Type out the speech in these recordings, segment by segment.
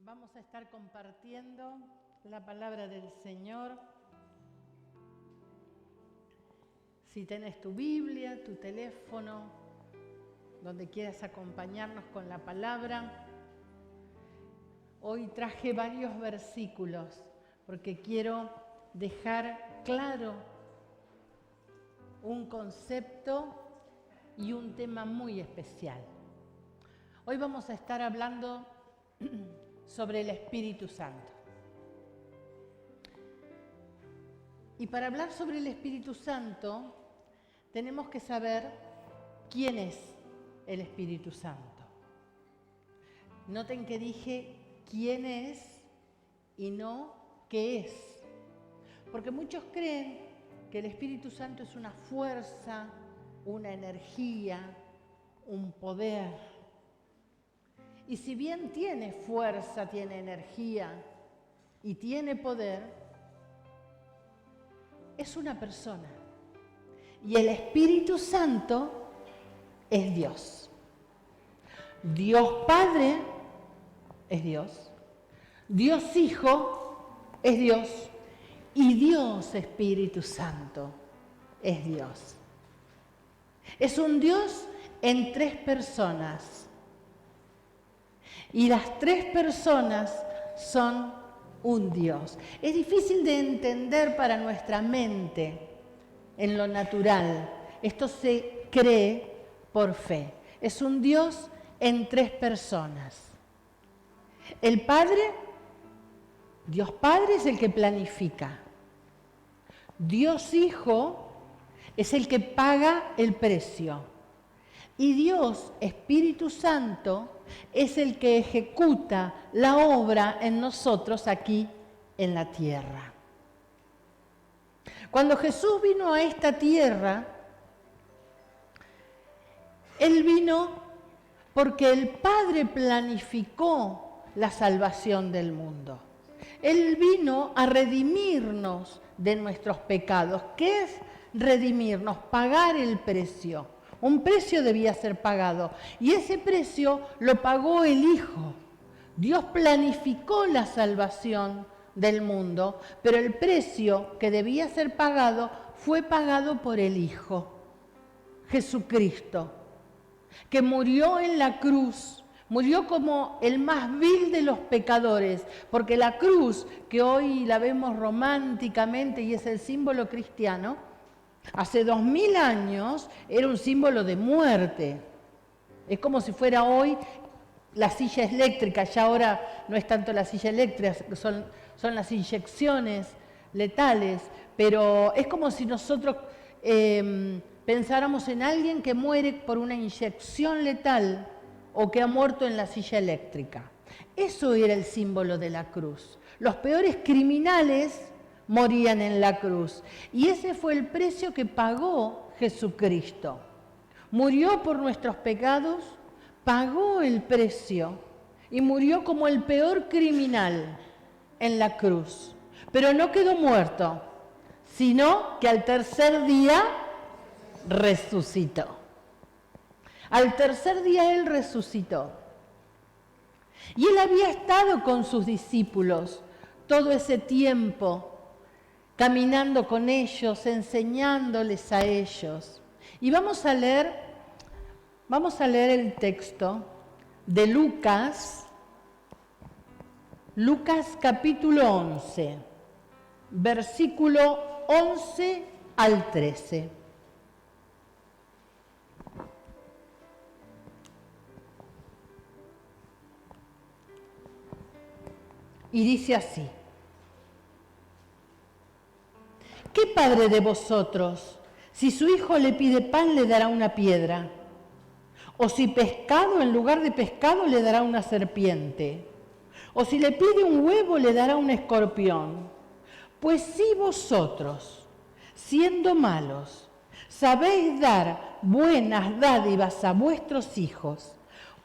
Vamos a estar compartiendo la palabra del Señor. Si tenés tu Biblia, tu teléfono, donde quieras acompañarnos con la palabra. Hoy traje varios versículos porque quiero dejar claro un concepto y un tema muy especial. Hoy vamos a estar hablando sobre el Espíritu Santo. Y para hablar sobre el Espíritu Santo, tenemos que saber quién es el Espíritu Santo. Noten que dije quién es y no qué es. Porque muchos creen que el Espíritu Santo es una fuerza, una energía, un poder. Y si bien tiene fuerza, tiene energía y tiene poder, es una persona. Y el Espíritu Santo es Dios. Dios Padre es Dios. Dios Hijo es Dios. Y Dios Espíritu Santo es Dios. Es un Dios en tres personas. Y las tres personas son un Dios. Es difícil de entender para nuestra mente en lo natural. Esto se cree por fe. Es un Dios en tres personas. El Padre, Dios Padre es el que planifica. Dios Hijo es el que paga el precio. Y Dios Espíritu Santo es el que ejecuta la obra en nosotros aquí en la tierra. Cuando Jesús vino a esta tierra, Él vino porque el Padre planificó la salvación del mundo. Él vino a redimirnos de nuestros pecados. ¿Qué es redimirnos? Pagar el precio. Un precio debía ser pagado y ese precio lo pagó el Hijo. Dios planificó la salvación del mundo, pero el precio que debía ser pagado fue pagado por el Hijo, Jesucristo, que murió en la cruz, murió como el más vil de los pecadores, porque la cruz, que hoy la vemos románticamente y es el símbolo cristiano, hace 2000 años era un símbolo de muerte. Es como si fuera hoy la silla eléctrica, ya ahora no es tanto la silla eléctrica, son las inyecciones letales, pero es como si nosotros pensáramos en alguien que muere por una inyección letal o que ha muerto en la silla eléctrica. Eso era el símbolo de la cruz. Los peores criminales morían en la cruz. Y ese fue el precio que pagó Jesucristo. Murió por nuestros pecados, pagó el precio y murió como el peor criminal en la cruz. Pero no quedó muerto, sino que al tercer día resucitó. Al tercer día Él resucitó. Y Él había estado con sus discípulos todo ese tiempo, caminando con ellos, enseñándoles a ellos. Y vamos a leer el texto de Lucas capítulo 11, versículo 11 al 13. Y dice así: ¿qué padre de vosotros, si su hijo le pide pan, le dará una piedra? ¿O si pescado, en lugar de pescado, le dará una serpiente? ¿O si le pide un huevo, le dará un escorpión? Pues si vosotros, siendo malos, sabéis dar buenas dádivas a vuestros hijos,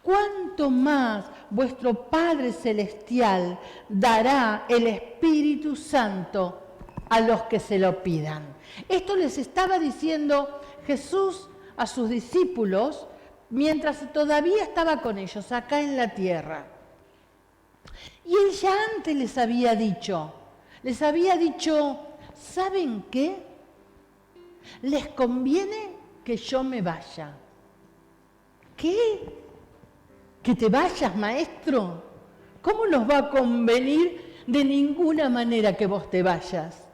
¿cuánto más vuestro Padre Celestial dará el Espíritu Santo a los que se lo pidan? Esto les estaba diciendo Jesús a sus discípulos mientras todavía estaba con ellos acá en la tierra. Y él ya antes les había dicho, ¿saben qué? Les conviene que yo me vaya. ¿Qué? ¿Que te vayas, maestro? ¿Cómo nos va a convenir? De ninguna manera que vos te vayas.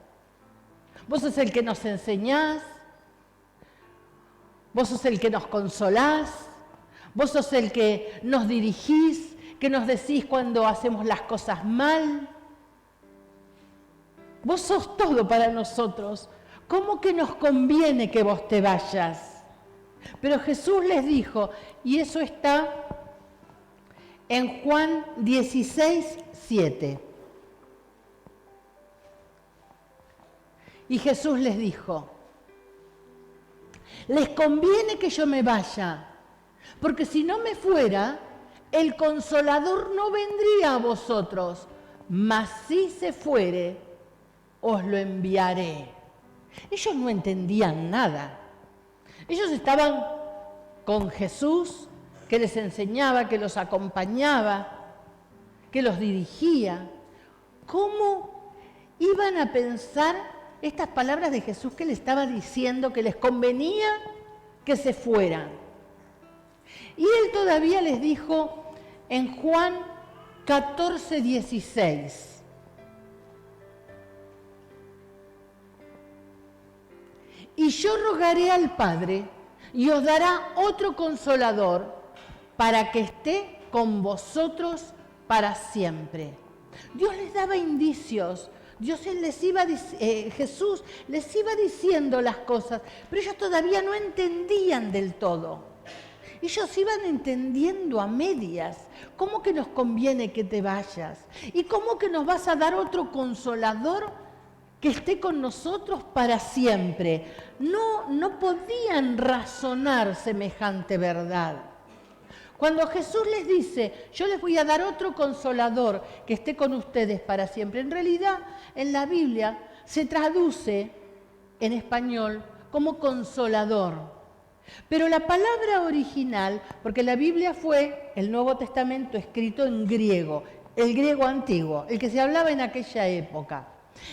Vos sos el que nos enseñás, vos sos el que nos consolás, vos sos el que nos dirigís, que nos decís cuando hacemos las cosas mal. Vos sos todo para nosotros. ¿Cómo que nos conviene que vos te vayas? Pero Jesús les dijo, y eso está en Juan 16, 7. Y Jesús les dijo, les conviene que yo me vaya, porque si no me fuera, el Consolador no vendría a vosotros, mas si se fuere, os lo enviaré. Ellos no entendían nada. Ellos estaban con Jesús, que les enseñaba, que los acompañaba, que los dirigía. ¿Cómo iban a pensar estas palabras de Jesús que le estaba diciendo que les convenía que se fueran? Y él todavía les dijo en Juan 14, 16. Y yo rogaré al Padre y os dará otro Consolador para que esté con vosotros para siempre. Dios les daba indicios. Jesús les iba diciendo las cosas, pero ellos todavía no entendían del todo. Ellos iban entendiendo a medias. ¿Cómo que nos conviene que te vayas? ¿Y cómo que nos vas a dar otro Consolador que esté con nosotros para siempre? No podían razonar semejante verdad. Cuando Jesús les dice, yo les voy a dar otro Consolador que esté con ustedes para siempre, en realidad en la Biblia se traduce en español como Consolador. Pero la palabra original, porque la Biblia fue el Nuevo Testamento escrito en griego, el griego antiguo, el que se hablaba en aquella época.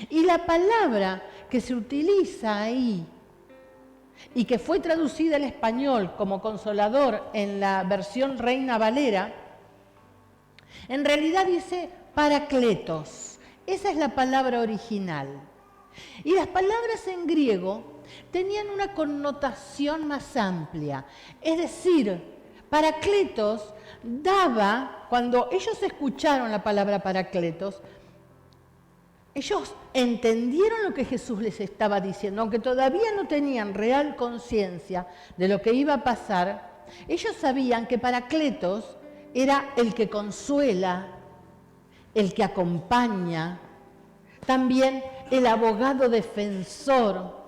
Y la palabra que se utiliza ahí y que fue traducida al español como Consolador en la versión Reina Valera, en realidad dice Paracletos. Esa es la palabra original. Y las palabras en griego tenían una connotación más amplia. Es decir, Paracletos daba, cuando ellos escucharon la palabra Paracletos, ellos entendieron lo que Jesús les estaba diciendo, aunque todavía no tenían real conciencia de lo que iba a pasar. Ellos sabían que Paracletos era el que consuela, el que acompaña, también el abogado defensor,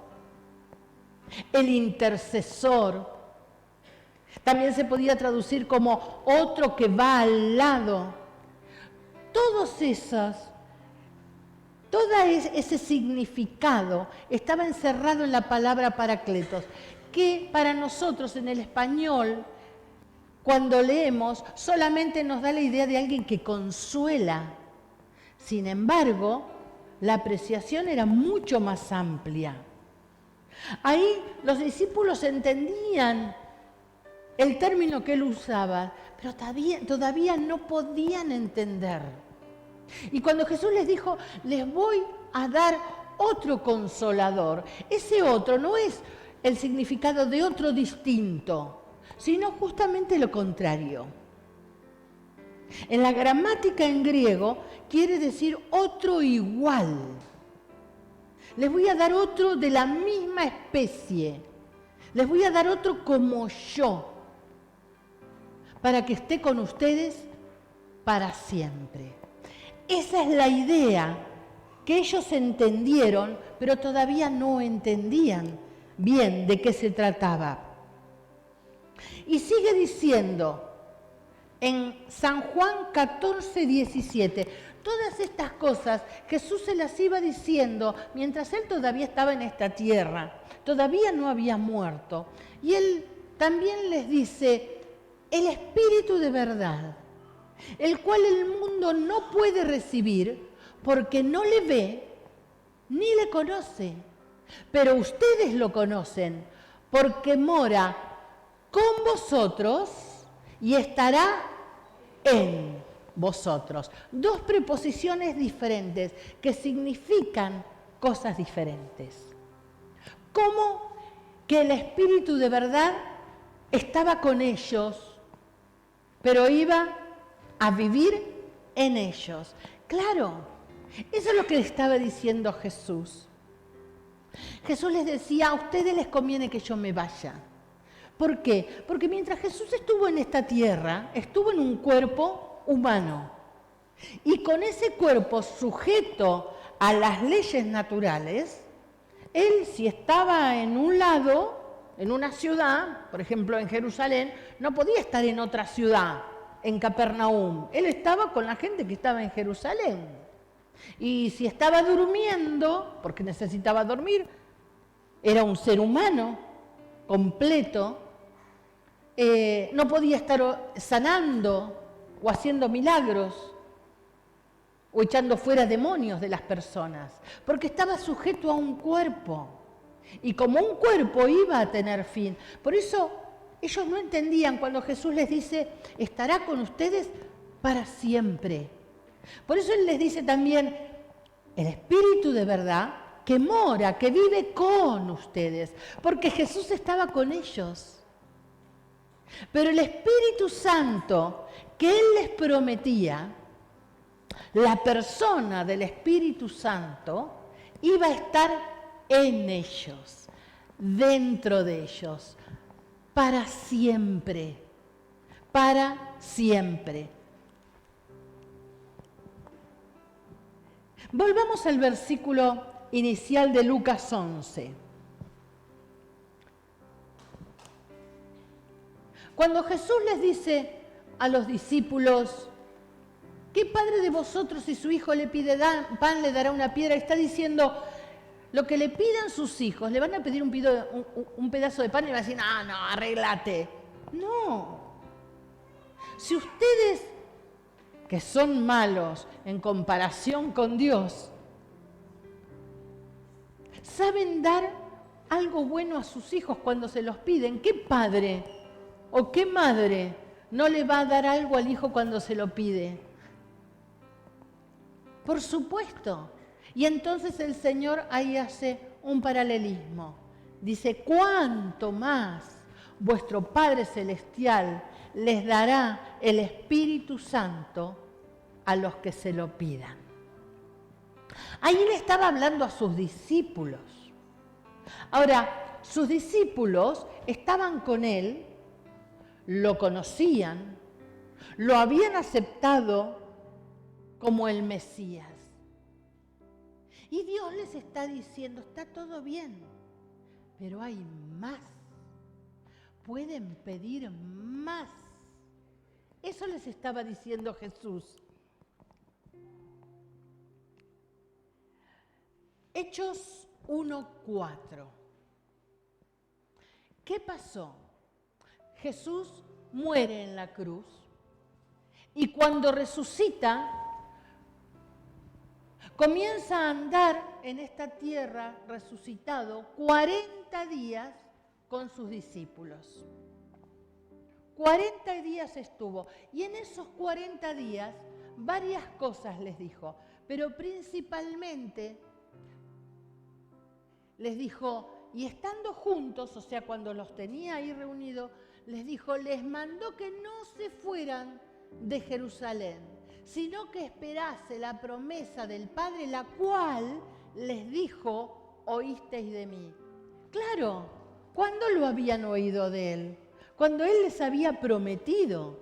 el intercesor. También se podía traducir como otro que va al lado. Todo ese significado estaba encerrado en la palabra Paracletos, que para nosotros en el español, cuando leemos, solamente nos da la idea de alguien que consuela. Sin embargo, la apreciación era mucho más amplia. Ahí los discípulos entendían el término que él usaba, pero todavía no podían entender. Y cuando Jesús les dijo, les voy a dar otro Consolador, ese otro no es el significado de otro distinto, sino justamente lo contrario. En la gramática en griego quiere decir otro igual. Les voy a dar otro de la misma especie. Les voy a dar otro como yo, para que esté con ustedes para siempre. Esa es la idea que ellos entendieron, pero todavía no entendían bien de qué se trataba. Y sigue diciendo en San Juan 14, 17, todas estas cosas Jesús se las iba diciendo mientras él todavía estaba en esta tierra, todavía no había muerto. Y él también les dice, el Espíritu de verdad, el cual el mundo no puede recibir porque no le ve ni le conoce. Pero ustedes lo conocen porque mora con vosotros y estará en vosotros. Dos preposiciones diferentes que significan cosas diferentes. Como que el Espíritu de verdad estaba con ellos, pero iba a vivir en ellos. Claro, eso es lo que le estaba diciendo Jesús. Jesús les decía, a ustedes les conviene que yo me vaya. ¿Por qué? Porque mientras Jesús estuvo en esta tierra, estuvo en un cuerpo humano. Y con ese cuerpo sujeto a las leyes naturales, él si estaba en un lado, en una ciudad, por ejemplo en Jerusalén, no podía estar en otra ciudad, en Capernaum. Él estaba con la gente que estaba en Jerusalén. Y si estaba durmiendo, porque necesitaba dormir, era un ser humano completo, no podía estar sanando o haciendo milagros o echando fuera demonios de las personas, porque estaba sujeto a un cuerpo. Y como un cuerpo iba a tener fin. Por eso ellos no entendían cuando Jesús les dice, estará con ustedes para siempre. Por eso Él les dice también, el Espíritu de verdad que mora, que vive con ustedes, porque Jesús estaba con ellos. Pero el Espíritu Santo que Él les prometía, la persona del Espíritu Santo, iba a estar en ellos, dentro de ellos, para siempre, para siempre. Volvamos al versículo inicial de Lucas 11. Cuando Jesús les dice a los discípulos, ¿qué padre de vosotros si su hijo le pide pan le dará una piedra? Está diciendo, lo que le pidan sus hijos, le van a pedir un pedazo de pan y va a decir, no, arréglate. No. Si ustedes, que son malos en comparación con Dios, saben dar algo bueno a sus hijos cuando se los piden, ¿qué padre o qué madre no le va a dar algo al hijo cuando se lo pide? Por supuesto. Y entonces el Señor ahí hace un paralelismo. Dice, ¿cuánto más vuestro Padre Celestial les dará el Espíritu Santo a los que se lo pidan? Ahí le estaba hablando a sus discípulos. Ahora, sus discípulos estaban con Él, lo conocían, lo habían aceptado como el Mesías. Y Dios les está diciendo, está todo bien, pero hay más. Pueden pedir más. Eso les estaba diciendo Jesús. Hechos 1:4. ¿Qué pasó? Jesús muere en la cruz y cuando resucita, comienza a andar en esta tierra resucitado 40 días con sus discípulos. 40 días estuvo y en esos 40 días varias cosas les dijo, pero principalmente les dijo, y estando juntos, o sea, cuando los tenía ahí reunidos, les dijo, les mandó que no se fueran de Jerusalén, sino que esperase la promesa del Padre, la cual les dijo, oísteis de mí. Claro, ¿cuándo lo habían oído de Él? Cuando Él les había prometido,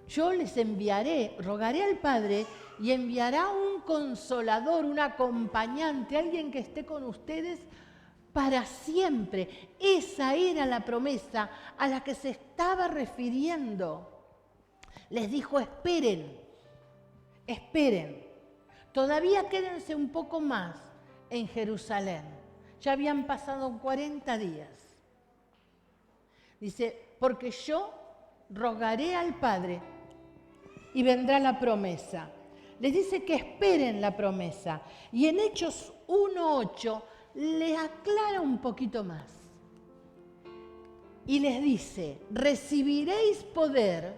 yo les enviaré, rogaré al Padre y enviará un consolador, un acompañante, alguien que esté con ustedes para siempre. Esa era la promesa a la que se estaba refiriendo. Les dijo, esperen, esperen, todavía quédense un poco más en Jerusalén. Ya habían pasado 40 días. Dice, porque yo rogaré al Padre y vendrá la promesa. Les dice que esperen la promesa. Y en Hechos 1:8 les aclara un poquito más. Y les dice, recibiréis poder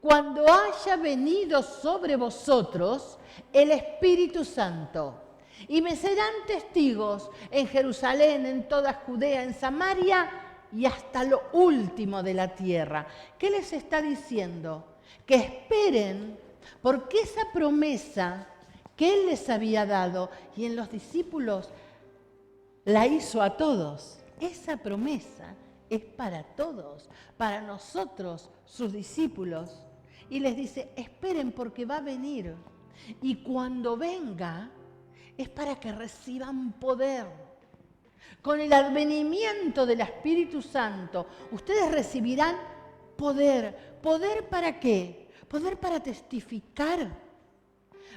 cuando haya venido sobre vosotros el Espíritu Santo. Y me serán testigos en Jerusalén, en toda Judea, en Samaria y hasta lo último de la tierra. ¿Qué les está diciendo? Que esperen, porque esa promesa que Él les había dado y en los discípulos la hizo a todos. Esa promesa es para todos, para nosotros, sus discípulos. Y les dice, esperen porque va a venir. Y cuando venga, es para que reciban poder. Con el advenimiento del Espíritu Santo, ustedes recibirán poder. ¿Poder para qué? Poder para testificar,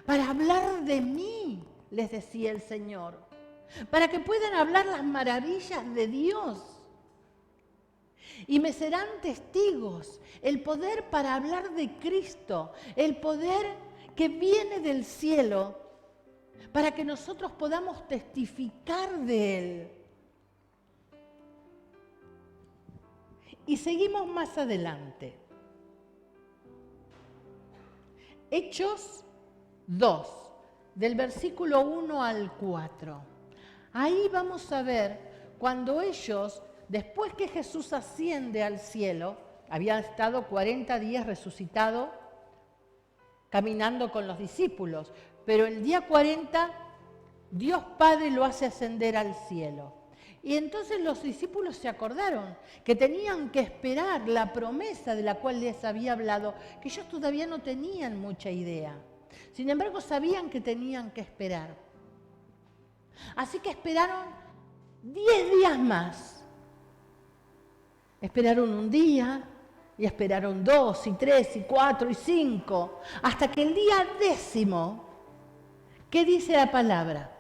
para hablar de mí, les decía el Señor, para que puedan hablar las maravillas de Dios. Y me serán testigos, el poder para hablar de Cristo, el poder que viene del cielo, para que nosotros podamos testificar de Él. Y seguimos más adelante. Hechos 2, del versículo 1 al 4. Ahí vamos a ver cuando ellos, después que Jesús asciende al cielo, había estado 40 días resucitado, caminando con los discípulos, pero el día 40 Dios Padre lo hace ascender al cielo. Y entonces los discípulos se acordaron que tenían que esperar la promesa de la cual les había hablado, que ellos todavía no tenían mucha idea. Sin embargo, sabían que tenían que esperar. Así que esperaron 10 días más. Esperaron un día, y esperaron 2, y 3, y 4, y 5, hasta que el día 10, ¿qué dice la palabra?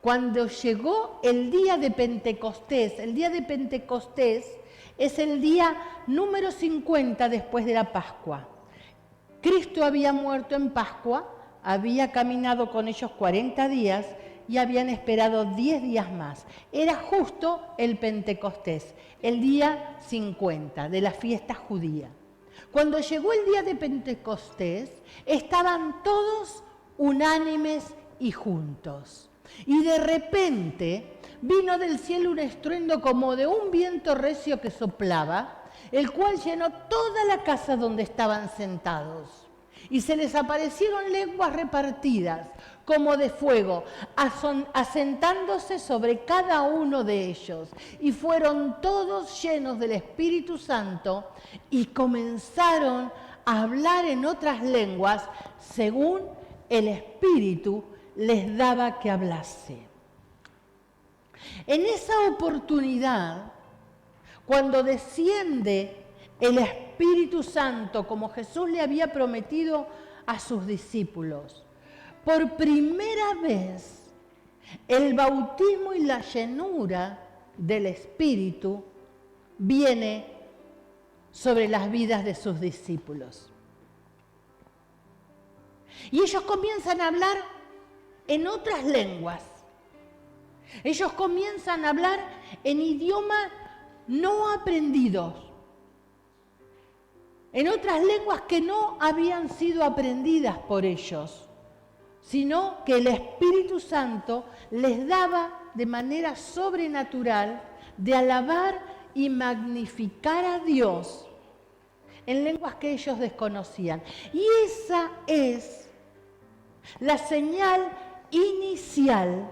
Cuando llegó el día de Pentecostés, el día de Pentecostés es el día número 50 después de la Pascua. Cristo había muerto en Pascua, había caminado con ellos 40 días y habían esperado 10 días más. Era justo el Pentecostés, el día 50 de la fiesta judía. Cuando llegó el día de Pentecostés, estaban todos unánimes y juntos. Y de repente vino del cielo un estruendo como de un viento recio que soplaba, el cual llenó toda la casa donde estaban sentados. Y se les aparecieron lenguas repartidas, como de fuego, asentándose sobre cada uno de ellos. Y fueron todos llenos del Espíritu Santo y comenzaron a hablar en otras lenguas, según el Espíritu les daba que hablase. En esa oportunidad, cuando desciende el Espíritu Santo, como Jesús le había prometido a sus discípulos, por primera vez el bautismo y la llenura del Espíritu viene sobre las vidas de sus discípulos. Y ellos comienzan a hablar en otras lenguas. Ellos comienzan a hablar en idiomas no aprendidos, en otras lenguas que no habían sido aprendidas por ellos, sino que el Espíritu Santo les daba de manera sobrenatural de alabar y magnificar a Dios en lenguas que ellos desconocían. Y esa es la señal inicial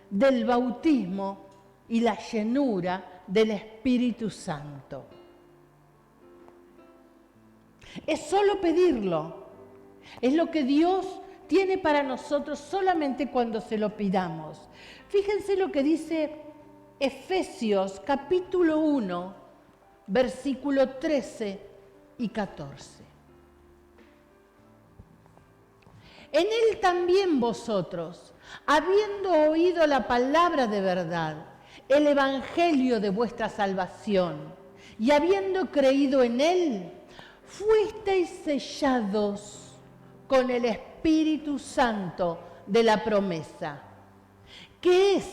del bautismo y la llenura del Espíritu Santo. Es solo pedirlo. Es lo que Dios tiene para nosotros solamente cuando se lo pidamos. Fíjense lo que dice Efesios capítulo 1, versículo 13 y 14. En él también vosotros, habiendo oído la palabra de verdad, el evangelio de vuestra salvación, y habiendo creído en él, fuisteis sellados con el Espíritu Santo de la promesa, que es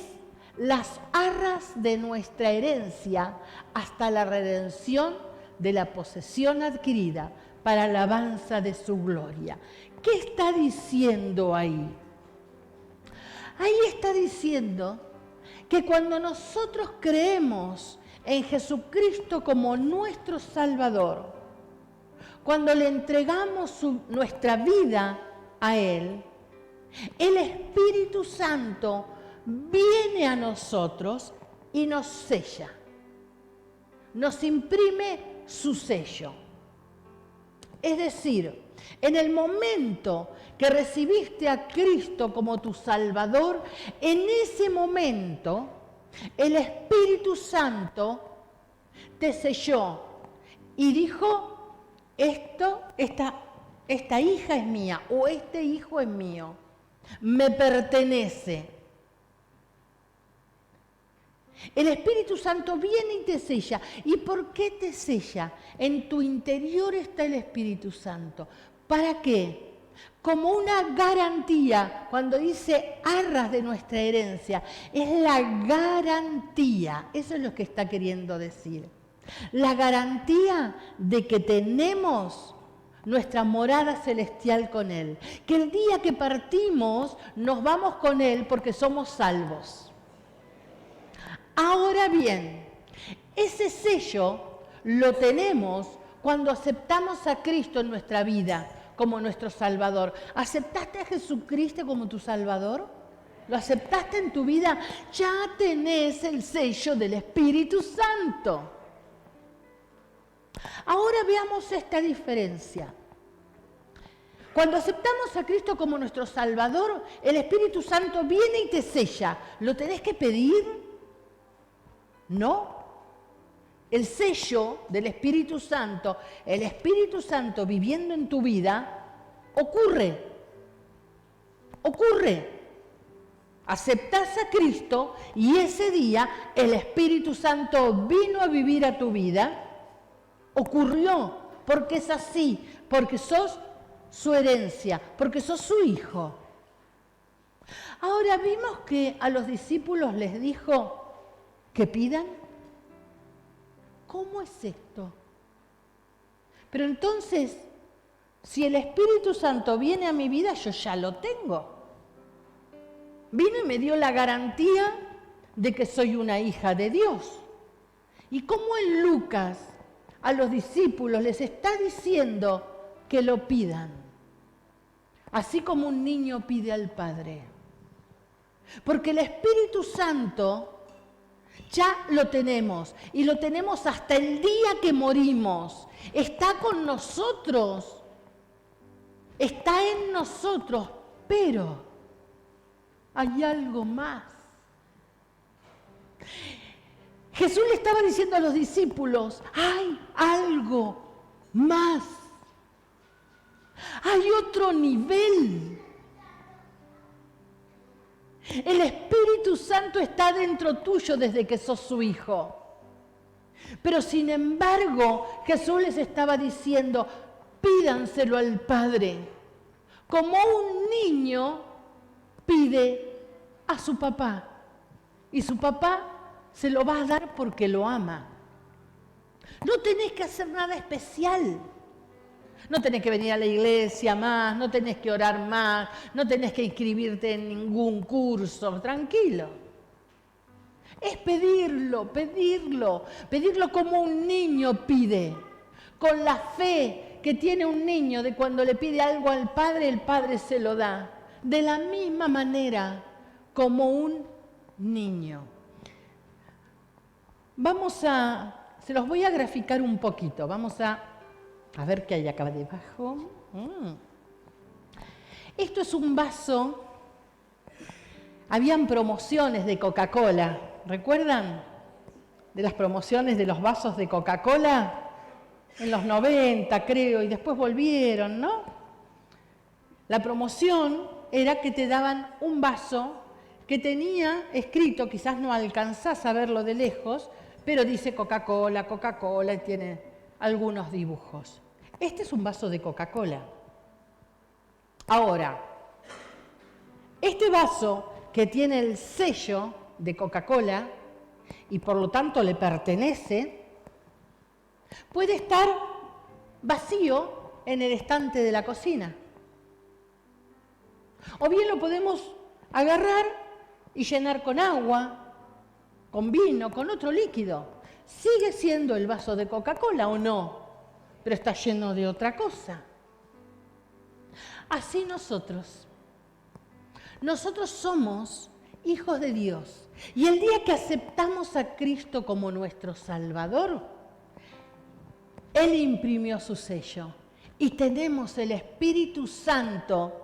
las arras de nuestra herencia hasta la redención de la posesión adquirida para alabanza de su gloria. ¿Qué está diciendo ahí? Ahí está diciendo que cuando nosotros creemos en Jesucristo como nuestro Salvador, cuando le entregamos nuestra vida a Él, el Espíritu Santo viene a nosotros y nos sella, nos imprime su sello. Es decir, en el momento que recibiste a Cristo como tu Salvador, en ese momento el Espíritu Santo te selló y dijo, esta hija es mía o este hijo es mío, me pertenece. El Espíritu Santo viene y te sella. ¿Y por qué te sella? En tu interior está el Espíritu Santo. ¿Para qué? Como una garantía. Cuando dice arras de nuestra herencia, es la garantía. Eso es lo que está queriendo decir. La garantía de que tenemos nuestra morada celestial con Él. Que el día que partimos nos vamos con Él porque somos salvos. Ahora bien, ese sello lo tenemos cuando aceptamos a Cristo en nuestra vida como nuestro Salvador. ¿Aceptaste a Jesucristo como tu Salvador? ¿Lo aceptaste en tu vida? Ya tenés el sello del Espíritu Santo. Ahora veamos esta diferencia. Cuando aceptamos a Cristo como nuestro Salvador, el Espíritu Santo viene y te sella. ¿Lo tenés que pedir? No. El sello del Espíritu Santo, el Espíritu Santo viviendo en tu vida, ocurre. Aceptás a Cristo y ese día el Espíritu Santo vino a vivir a tu vida. Ocurrió, porque es así, porque sos su herencia, porque sos su hijo. Ahora vimos que a los discípulos les dijo que pidan. ¿Cómo es esto? Pero entonces, si el Espíritu Santo viene a mi vida, yo ya lo tengo. Vino y me dio la garantía de que soy una hija de Dios. Y cómo en Lucas a los discípulos les está diciendo que lo pidan, así como un niño pide al Padre. Porque el Espíritu Santo ya lo tenemos y lo tenemos hasta el día que morimos. Está con nosotros, está en nosotros, pero hay algo más. Jesús le estaba diciendo a los discípulos, hay algo más. Hay otro nivel. El Espíritu Santo está dentro tuyo desde que sos su hijo. Pero sin embargo, Jesús les estaba diciendo, pídanselo al Padre. Como un niño pide a su papá. Y su papá se lo va a dar porque lo ama. No tenés que hacer nada especial. No tenés que venir a la iglesia más, no tenés que orar más, no tenés que inscribirte en ningún curso, tranquilo. Es pedirlo como un niño pide, con la fe que tiene un niño de cuando le pide algo al Padre, el Padre se lo da. De la misma manera como un niño. Se los voy a graficar un poquito, vamos a ver qué hay acá debajo. Esto es un vaso. Habían promociones de Coca-Cola, ¿recuerdan? De las promociones de los vasos de Coca-Cola en los 90, creo, y después volvieron, ¿no? La promoción era que te daban un vaso que tenía escrito, quizás no alcanzás a verlo de lejos, pero dice Coca-Cola, Coca-Cola, y tiene algunos dibujos. Este es un vaso de Coca-Cola. Ahora, este vaso que tiene el sello de Coca-Cola y por lo tanto le pertenece, puede estar vacío en el estante de la cocina. O bien lo podemos agarrar y llenar con agua, con vino, con otro líquido. ¿Sigue siendo el vaso de Coca-Cola o no? Pero está lleno de otra cosa. Así nosotros somos hijos de Dios. Y el día que aceptamos a Cristo como nuestro Salvador, Él imprimió su sello. Y tenemos el Espíritu Santo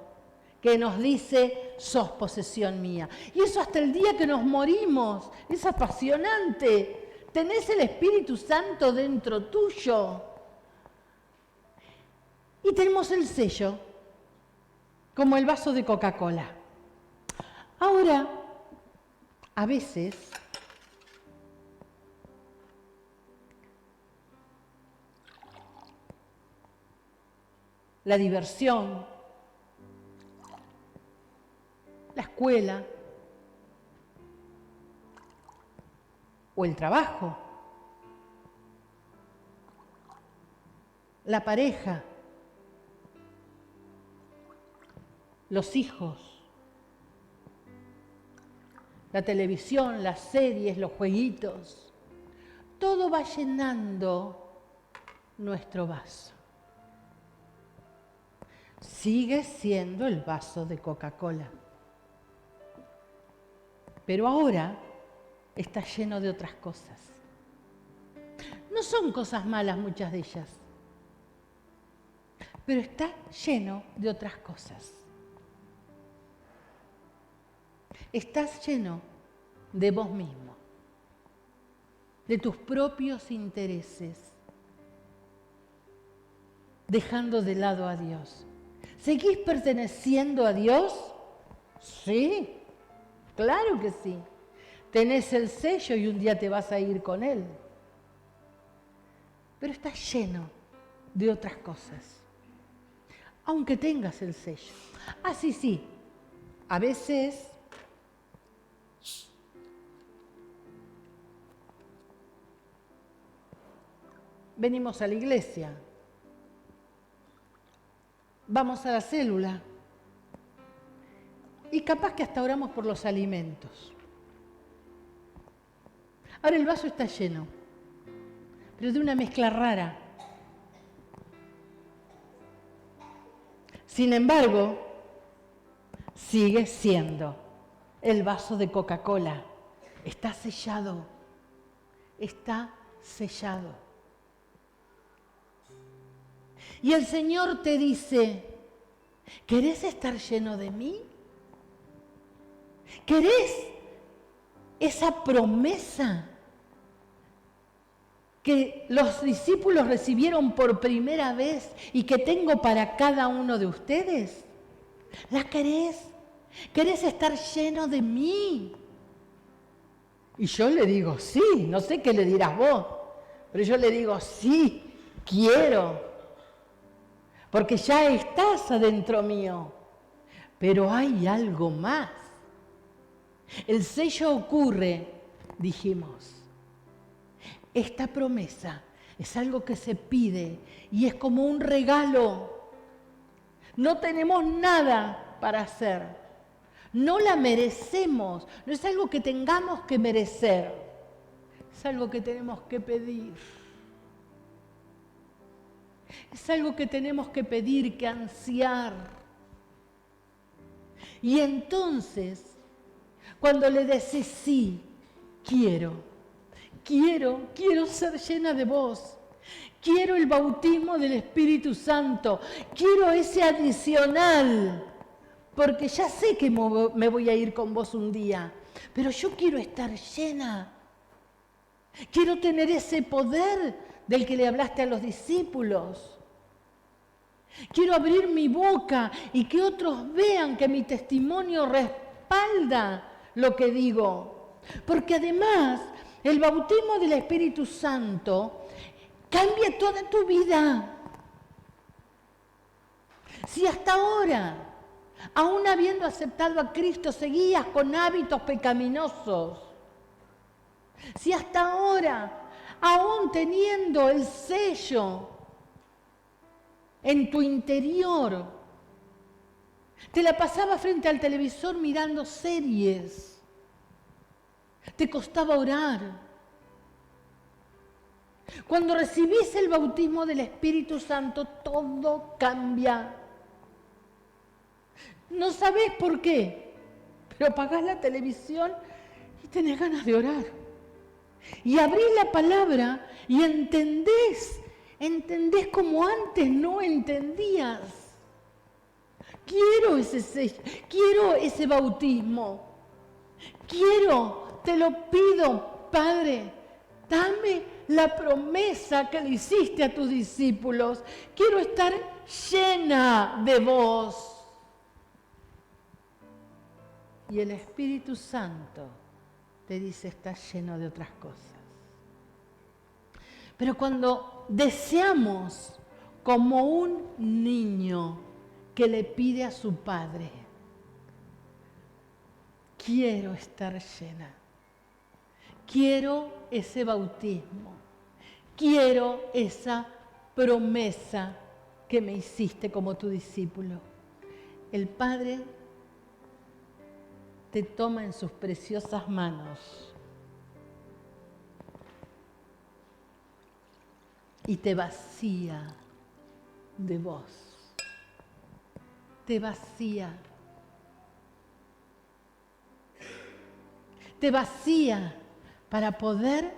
que nos dice, sos posesión mía. Y eso hasta el día que nos morimos. Es apasionante. Tenés el Espíritu Santo dentro tuyo. Y tenemos el sello, como el vaso de Coca-Cola. Ahora, a veces, la diversión, la escuela o el trabajo, la pareja, los hijos, la televisión, las series, los jueguitos, todo va llenando nuestro vaso. Sigue siendo el vaso de Coca-Cola, pero ahora está lleno de otras cosas. No son cosas malas muchas de ellas, pero está lleno de otras cosas. Estás lleno de vos mismo, de tus propios intereses, dejando de lado a Dios. ¿Seguís perteneciendo a Dios? Sí, claro que sí. Tenés el sello y un día te vas a ir con Él. Pero estás lleno de otras cosas, aunque tengas el sello. Ah, sí, a veces venimos a la iglesia, vamos a la célula y capaz que hasta oramos por los alimentos. Ahora el vaso está lleno, pero de una mezcla rara. Sin embargo, sigue siendo el vaso de Coca-Cola. Está sellado, está sellado. Y el Señor te dice, ¿querés estar lleno de mí? ¿Querés esa promesa que los discípulos recibieron por primera vez y que tengo para cada uno de ustedes? ¿La querés? ¿Querés estar lleno de mí? Y yo le digo, sí, no sé qué le dirás vos, pero yo le digo, sí, quiero. Porque ya estás adentro mío. Pero hay algo más. El sello ocurre, dijimos. Esta promesa es algo que se pide y es como un regalo. No tenemos nada para hacer. No la merecemos. No es algo que tengamos que merecer. Es algo que tenemos que pedir. Es algo que tenemos que pedir, que ansiar. Y entonces, cuando le decís sí, quiero ser llena de vos. Quiero el bautismo del Espíritu Santo. Quiero ese adicional. Porque ya sé que me voy a ir con vos un día. Pero yo quiero estar llena. Quiero tener ese poder del que le hablaste a los discípulos. Quiero abrir mi boca y que otros vean que mi testimonio respalda lo que digo. Porque además, el bautismo del Espíritu Santo cambia toda tu vida. Si hasta ahora, aún habiendo aceptado a Cristo, seguías con hábitos pecaminosos. Si hasta ahora, aún teniendo el sello en tu interior, te la pasabas frente al televisor mirando series, te costaba orar. Cuando recibís el bautismo del Espíritu Santo, todo cambia. No sabés por qué, pero apagás la televisión y tenés ganas de orar. Y abrís la palabra y entendés como antes no entendías. Quiero ese bautismo. Te lo pido, Padre, dame la promesa que le hiciste a tus discípulos. Quiero estar llena de vos. Y el Espíritu Santo te dice, estás lleno de otras cosas. Pero cuando deseamos, como un niño que le pide a su padre, quiero estar llena, quiero ese bautismo, quiero esa promesa que me hiciste como tu discípulo, el Padre te toma en sus preciosas manos y te vacía de vos. Te vacía. Te vacía para poder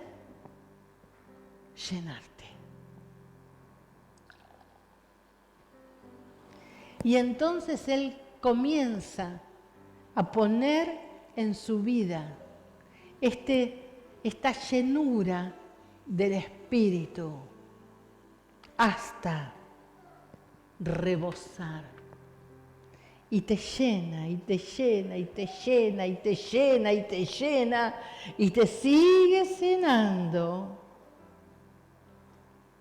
llenarte. Y entonces Él comienza a poner en su vida esta llenura del Espíritu hasta rebosar. Y te llena, y te llena, y te llena, y te llena, y te llena, y te sigue llenando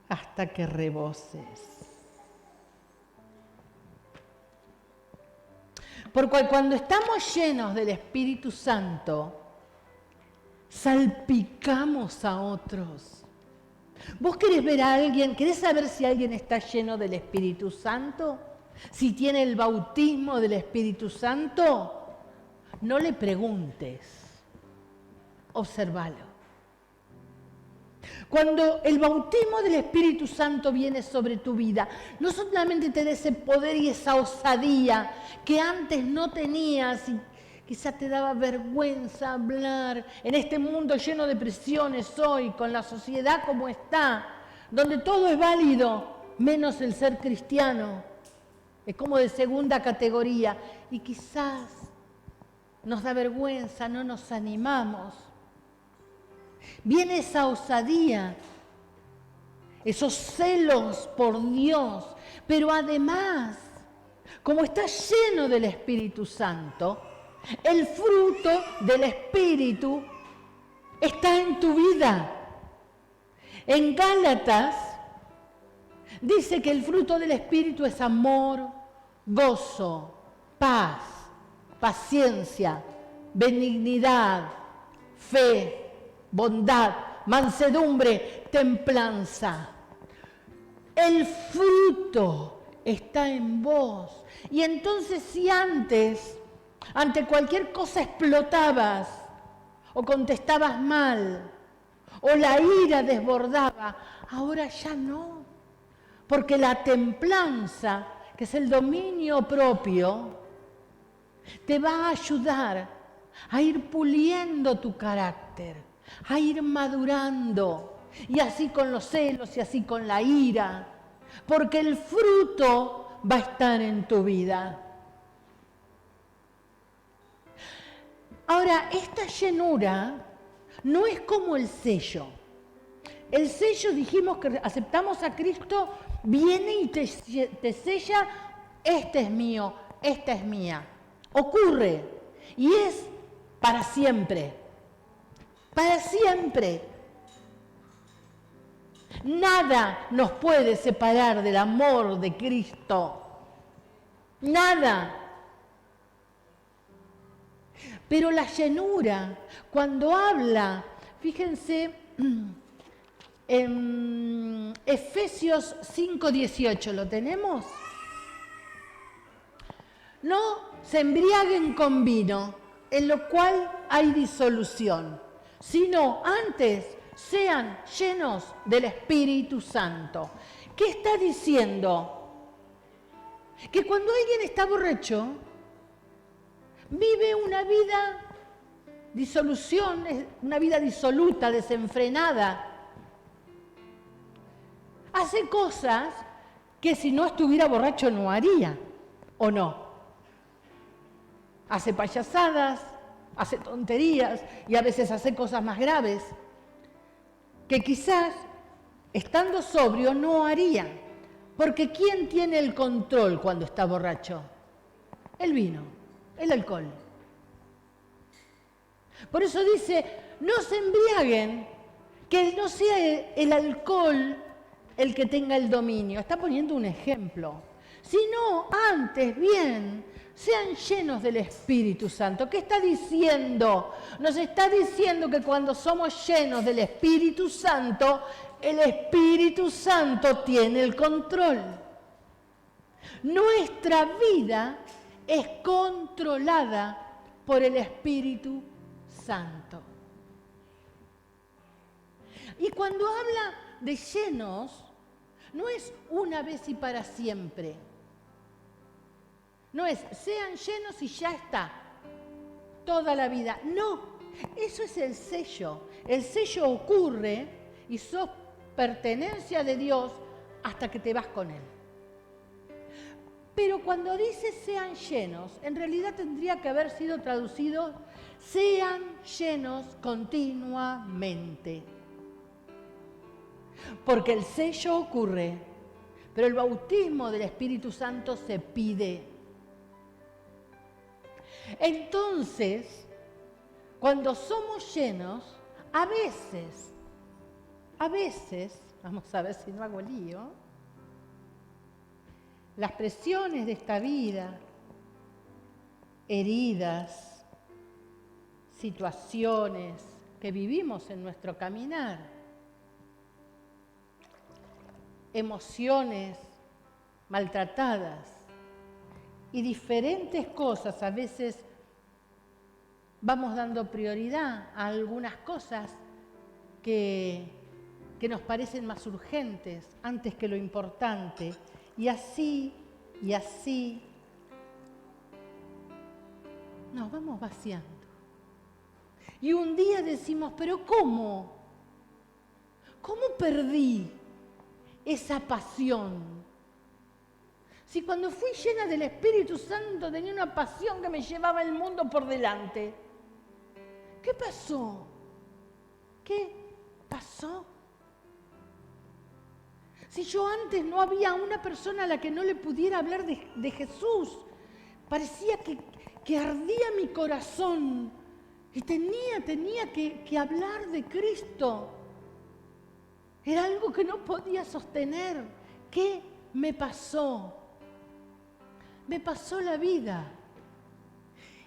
hasta que reboses. Porque cuando estamos llenos del Espíritu Santo, salpicamos a otros. ¿Vos querés ver a alguien, querés saber si alguien está lleno del Espíritu Santo? Si tiene el bautismo del Espíritu Santo, no le preguntes, obsérvalo. Cuando el bautismo del Espíritu Santo viene sobre tu vida, no solamente te da ese poder y esa osadía que antes no tenías y quizás te daba vergüenza hablar en este mundo lleno de presiones hoy, con la sociedad como está, donde todo es válido, menos el ser cristiano. Es como de segunda categoría y quizás nos da vergüenza, no nos animamos. Viene esa osadía, esos celos por Dios, pero además, como estás lleno del Espíritu Santo, el fruto del Espíritu está en tu vida. En Gálatas dice que el fruto del Espíritu es amor, gozo, paz, paciencia, benignidad, fe, bondad, mansedumbre, templanza. El fruto está en vos. Y entonces si antes, ante cualquier cosa explotabas, o contestabas mal, o la ira desbordaba, ahora ya no. Porque la templanza, que es el dominio propio, te va a ayudar a ir puliendo tu carácter, a ir madurando, y así con los celos y así con la ira, porque el fruto va a estar en tu vida. Ahora, esta llenura no es como el sello. El sello, dijimos que aceptamos a Cristo, viene y te sella, este es mío, esta es mía. Ocurre, y es para siempre. Para siempre. Nada nos puede separar del amor de Cristo. nada. Pero la llenura, cuando habla, fíjense, en Efesios 5:18, ¿lo tenemos? No se embriaguen con vino, en lo cual hay disolución, sino antes sean llenos del Espíritu Santo. ¿Qué está diciendo? Que cuando alguien está borracho, vive una vida disolución, una vida disoluta, desenfrenada. Hace cosas que si no estuviera borracho no haría, ¿o no? Hace payasadas, hace tonterías y a veces hace cosas más graves que quizás estando sobrio no haría. Porque ¿quién tiene el control cuando está borracho? El vino, el alcohol. Por eso dice, no se embriaguen, que no sea el alcohol el que tenga el dominio. Está poniendo un ejemplo. Sino antes bien, sean llenos del Espíritu Santo. ¿Qué está diciendo? Nos está diciendo que cuando somos llenos del Espíritu Santo, el Espíritu Santo tiene el control. Nuestra vida es controlada por el Espíritu Santo. Y cuando habla de llenos, no es una vez y para siempre. No es sean llenos y ya está, toda la vida. No, eso es el sello. El sello ocurre y sos pertenencia de Dios hasta que te vas con Él. Pero cuando dice sean llenos, en realidad tendría que haber sido traducido sean llenos continuamente. Porque el sello ocurre, pero el bautismo del Espíritu Santo se pide. Entonces, cuando somos llenos, a veces, vamos a ver si no hago lío, las presiones de esta vida, heridas, situaciones que vivimos en nuestro caminar, emociones maltratadas y diferentes cosas, a veces vamos dando prioridad a algunas cosas que nos parecen más urgentes antes que lo importante, y así nos vamos vaciando. Y un día decimos, pero ¿cómo? ¿Cómo perdí esa pasión? Si cuando fui llena del Espíritu Santo tenía una pasión que me llevaba el mundo por delante. ¿Qué pasó? ¿Qué pasó? Si yo antes no había una persona a la que no le pudiera hablar de Jesús, parecía que ardía mi corazón y tenía que hablar de Cristo. Era algo que no podía sostener. ¿Qué me pasó? Me pasó la vida.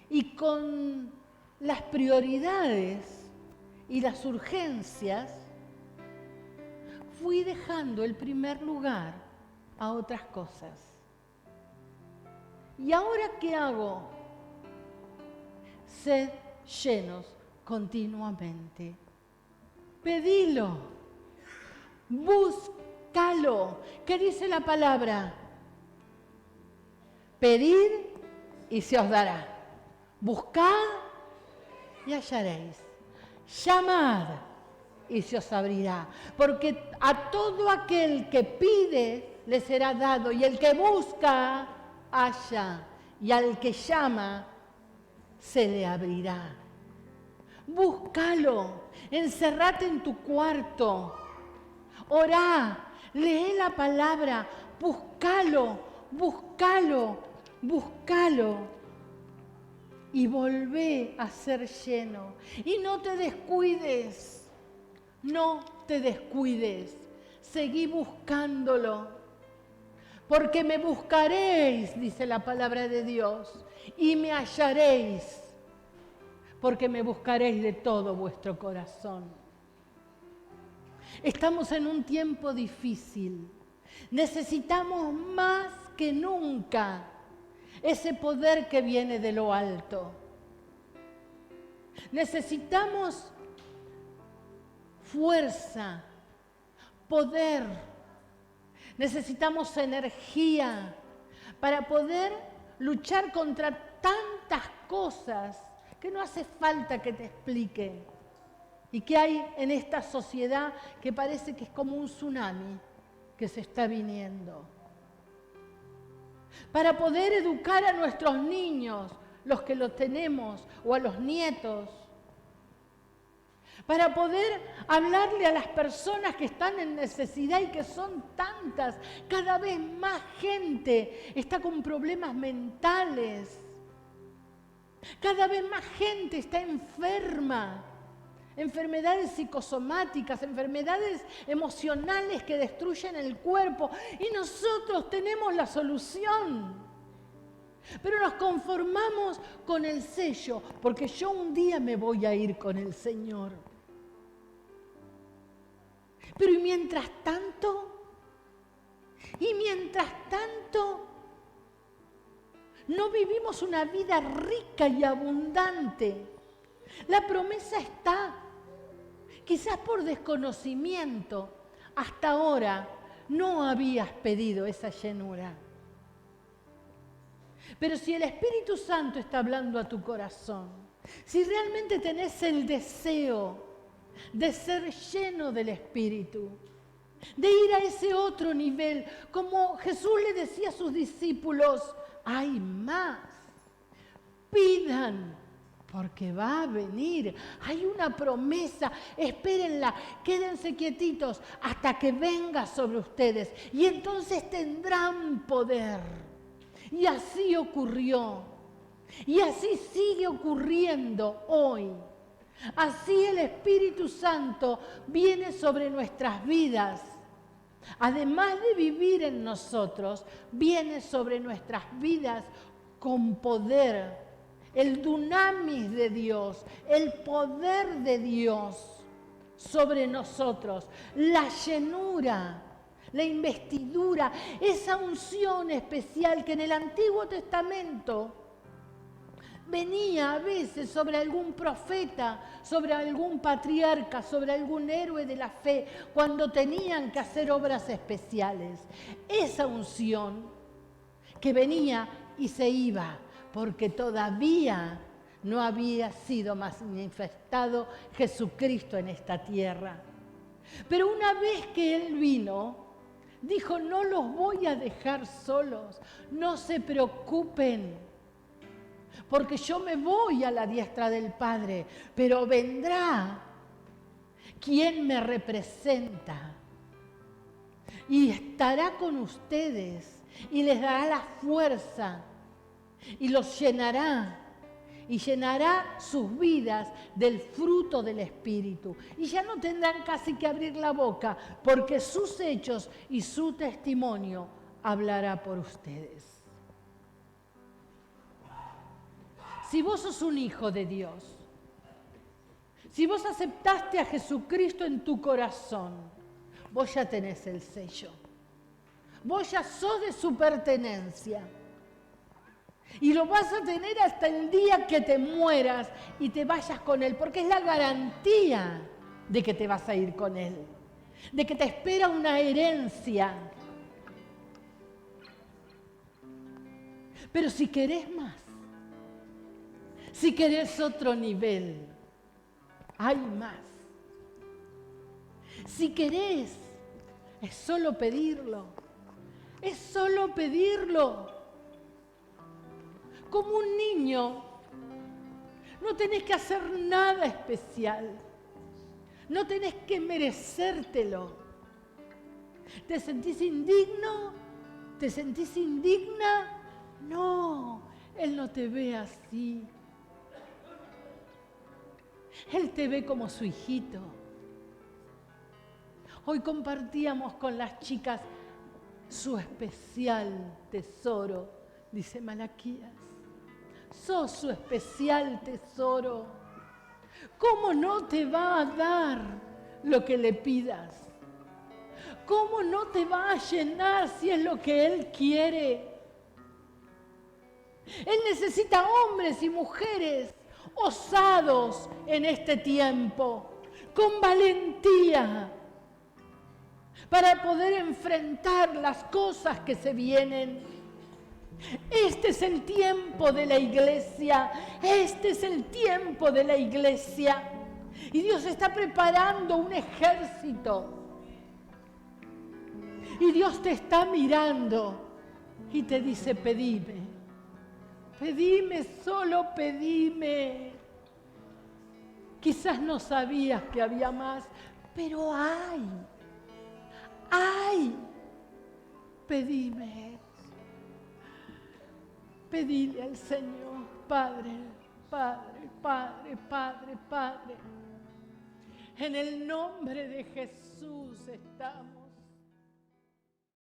Y con las prioridades y las urgencias, fui dejando el primer lugar a otras cosas. ¿Y ahora qué hago? Sed llenos continuamente. Pedilo. Búscalo. ¿Qué dice la palabra? Pedid y se os dará. Buscad y hallaréis. Llamad y se os abrirá. Porque a todo aquel que pide le será dado, y el que busca, halla, y al que llama, se le abrirá. Búscalo, encerrate en tu cuarto, orá, lee la palabra, búscalo, y volvé a ser lleno. Y no te descuides, seguí buscándolo, Porque me buscaréis, dice la palabra de Dios, y me hallaréis, porque me buscaréis de todo vuestro corazón. Estamos en un tiempo difícil. Necesitamos más que nunca ese poder que viene de lo alto. Necesitamos fuerza, poder. Necesitamos energía para poder luchar contra tantas cosas que no hace falta que te explique. Y que hay en esta sociedad que parece que es como un tsunami que se está viniendo. Para poder educar a nuestros niños, los que los tenemos, o a los nietos. Para poder hablarle a las personas que están en necesidad y que son tantas. Cada vez más gente está con problemas mentales. Cada vez más gente está enferma. Enfermedades psicosomáticas, enfermedades emocionales que destruyen el cuerpo. Y nosotros tenemos la solución. Pero nos conformamos con el sello, porque yo un día me voy a ir con el Señor. Pero ¿y mientras tanto? No vivimos una vida rica y abundante. La promesa está. Quizás por desconocimiento, hasta ahora no habías pedido esa llenura. Pero si el Espíritu Santo está hablando a tu corazón, si realmente tenés el deseo de ser lleno del Espíritu, de ir a ese otro nivel, como Jesús le decía a sus discípulos, hay más, pidan. Porque va a venir, hay una promesa, espérenla, quédense quietitos hasta que venga sobre ustedes y entonces tendrán poder. Y así ocurrió, y así sigue ocurriendo hoy. Así el Espíritu Santo viene sobre nuestras vidas. Además de vivir en nosotros, viene sobre nuestras vidas con poder. El dunamis de Dios, el poder de Dios sobre nosotros, la llenura, la investidura, esa unción especial que en el Antiguo Testamento venía a veces sobre algún profeta, sobre algún patriarca, sobre algún héroe de la fe, cuando tenían que hacer obras especiales. Esa unción que venía y se iba, porque todavía no había sido manifestado Jesucristo en esta tierra. Pero una vez que Él vino, dijo, no los voy a dejar solos, no se preocupen, porque yo me voy a la diestra del Padre, pero vendrá quien me representa y estará con ustedes y les dará la fuerza y los llenará y llenará sus vidas del fruto del Espíritu. Y ya no tendrán casi que abrir la boca, porque sus hechos y su testimonio hablará por ustedes. Si vos sos un hijo de Dios, si vos aceptaste a Jesucristo en tu corazón, vos ya tenés el sello. Vos ya sos de su pertenencia. Y lo vas a tener hasta el día que te mueras y te vayas con Él, porque es la garantía de que te vas a ir con Él, de que te espera una herencia. Pero si querés más, si querés otro nivel, hay más. Si querés, es solo pedirlo, es solo pedirlo. Como un niño, no tenés que hacer nada especial, no tenés que merecértelo. ¿Te sentís indigno? ¿Te sentís indigna? No, Él no te ve así. Él te ve como su hijito. Hoy compartíamos con las chicas su especial tesoro, dice Malaquías. Sos su especial tesoro. ¿Cómo no te va a dar lo que le pidas? ¿Cómo no te va a llenar si es lo que Él quiere? Él necesita hombres y mujeres osados en este tiempo, con valentía, para poder enfrentar las cosas que se vienen. Este es el tiempo de la iglesia, este es el tiempo de la iglesia. Y Dios está preparando un ejército. Y Dios te está mirando y te dice, pedime, pedime, solo pedime. Quizás no sabías que había más, pero hay. Pedime. Pedile al Señor, Padre, Padre, Padre, Padre, Padre. En el nombre de Jesús estamos.